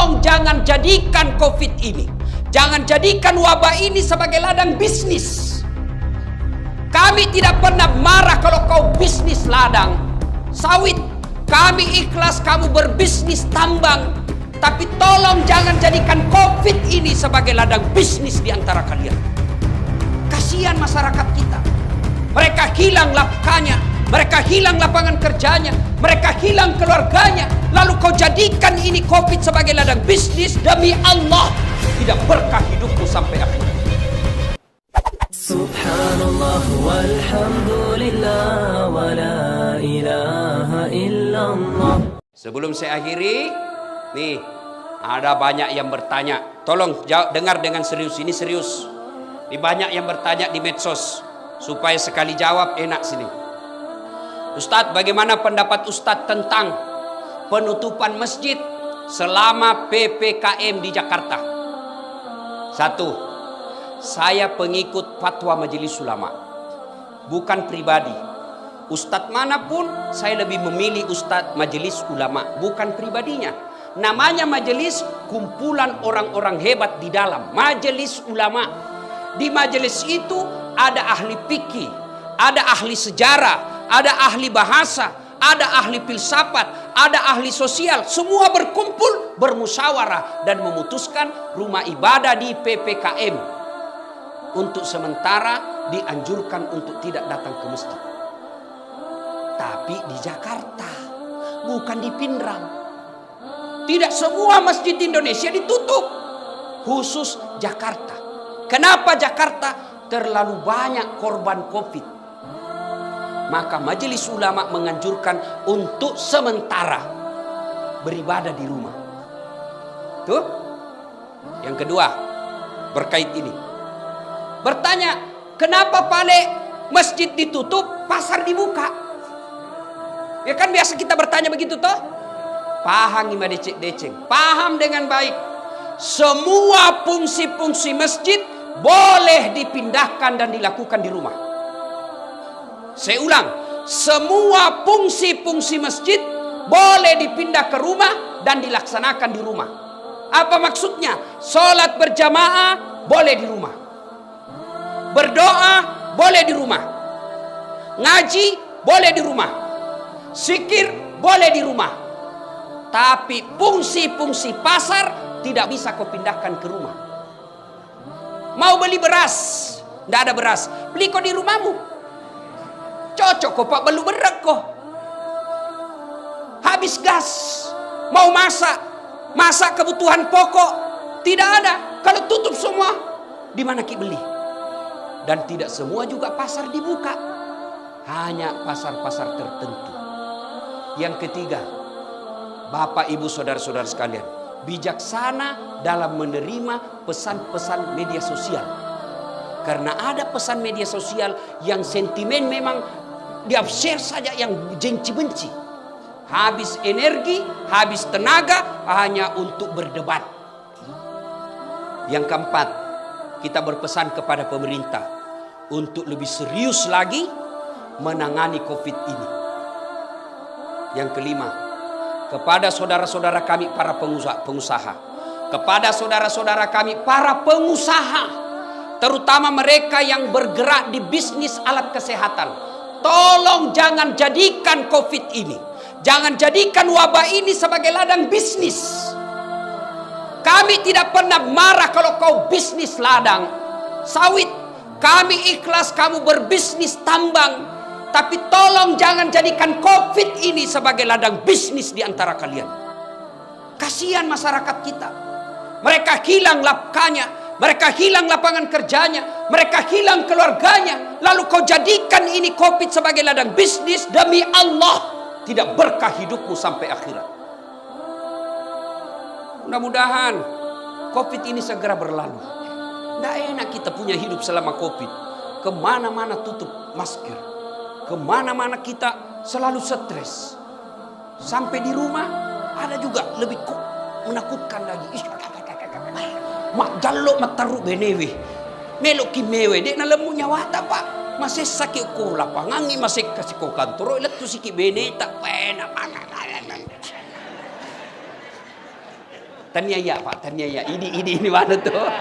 tolong jangan jadikan COVID ini, jangan jadikan wabah ini sebagai ladang bisnis. Kami tidak pernah marah kalau kau bisnis ladang sawit. Kami ikhlas kamu berbisnis tambang. Tapi tolong jangan jadikan COVID ini sebagai ladang bisnis di antara kalian. Kasihan masyarakat kita. Mereka hilang nafkahnya, mereka hilang lapangan kerjanya, mereka hilang keluarganya. Lalu kau jadikan ini COVID sebagai ladang bisnis. Demi Allah, tidak berkah hidupmu sampai akhir. Subhanallah walhamdulillah wa la ilaha illallah. Sebelum saya akhiri, nih ada banyak yang bertanya. Tolong dengar dengan serius, ini serius. Ini banyak yang bertanya di medsos. Supaya sekali jawab enak sini. Ustadz, bagaimana pendapat Ustadz tentang penutupan masjid selama PPKM di Jakarta? Satu, saya pengikut fatwa Majelis Ulama, bukan pribadi. Ustadz manapun saya lebih memilih Ustadz Majelis Ulama, bukan pribadinya. Namanya majelis, kumpulan orang-orang hebat di dalam Majelis Ulama. Di majelis itu ada ahli fikih, ada ahli sejarah, ada ahli bahasa, ada ahli filsafat, ada ahli sosial. Semua berkumpul, bermusyawarah dan memutuskan rumah ibadah di PPKM untuk sementara dianjurkan untuk tidak datang ke masjid. Tapi di Jakarta, bukan di Pindrang. Tidak semua masjid di Indonesia ditutup, khusus Jakarta. Kenapa Jakarta? Terlalu banyak korban COVID. Maka Majelis Ulama menganjurkan untuk sementara beribadah di rumah. Tuh. Yang kedua, berkait ini. Bertanya, kenapa masjid ditutup, pasar dibuka? Ya kan biasa kita bertanya begitu toh? Paham ima deceng. Paham dengan baik. Semua fungsi-fungsi masjid boleh dipindahkan dan dilakukan di rumah. Saya ulang, semua fungsi-fungsi masjid boleh dipindah ke rumah dan dilaksanakan di rumah. Apa maksudnya? Sholat berjamaah boleh di rumah, berdoa boleh di rumah, ngaji boleh di rumah, zikir boleh di rumah. Tapi fungsi-fungsi pasar tidak bisa kau pindahkan ke rumah. Mau beli beras, tidak ada beras, beli kau di rumahmu. Cocok kok pak, belum berat kok. Habis gas, mau masak kebutuhan pokok, tidak ada. Kalau tutup semua, di mana ki beli? Dan tidak semua juga pasar dibuka, hanya pasar-pasar tertentu. Yang ketiga, Bapak Ibu saudara-saudara sekalian, bijaksana dalam menerima pesan-pesan media sosial. Karena ada pesan media sosial yang sentimen memang di-share saja yang benci-benci. Habis energi, habis tenaga hanya untuk berdebat. Yang keempat, kita berpesan kepada pemerintah untuk lebih serius lagi menangani COVID ini. Yang kelima, kepada saudara-saudara kami para pengusaha, kepada saudara-saudara kami para pengusaha, terutama mereka yang bergerak di bisnis alat kesehatan, tolong jangan jadikan COVID ini, jangan jadikan wabah ini sebagai ladang bisnis. Kami tidak pernah marah kalau kau bisnis ladang sawit. Kami ikhlas kamu berbisnis tambang. Tapi tolong jangan jadikan COVID ini sebagai ladang bisnis di antara kalian. Kasihan masyarakat kita. Mereka hilang nafkahnya, mereka hilang lapangan kerjanya, mereka hilang keluarganya. Lalu kau jadikan ini COVID sebagai ladang bisnis. Demi Allah, tidak berkah hidupmu sampai akhirat. Mudah-mudahan COVID ini segera berlalu. Tidak enak kita punya hidup selama COVID. Kemana-mana tutup masker. Kemana-mana kita selalu stres. Sampai di rumah ada juga lebih menakutkan lagi. Mak jaluk mak taruh benewe. Melok ki mewe dek na lemu nyawa tak pak. Masih sakit ko lapangangi masih kasih ko kantor. Ilat tu sikit bene tak pena. Taniaya Pak, taniaya. Ini mana tuh?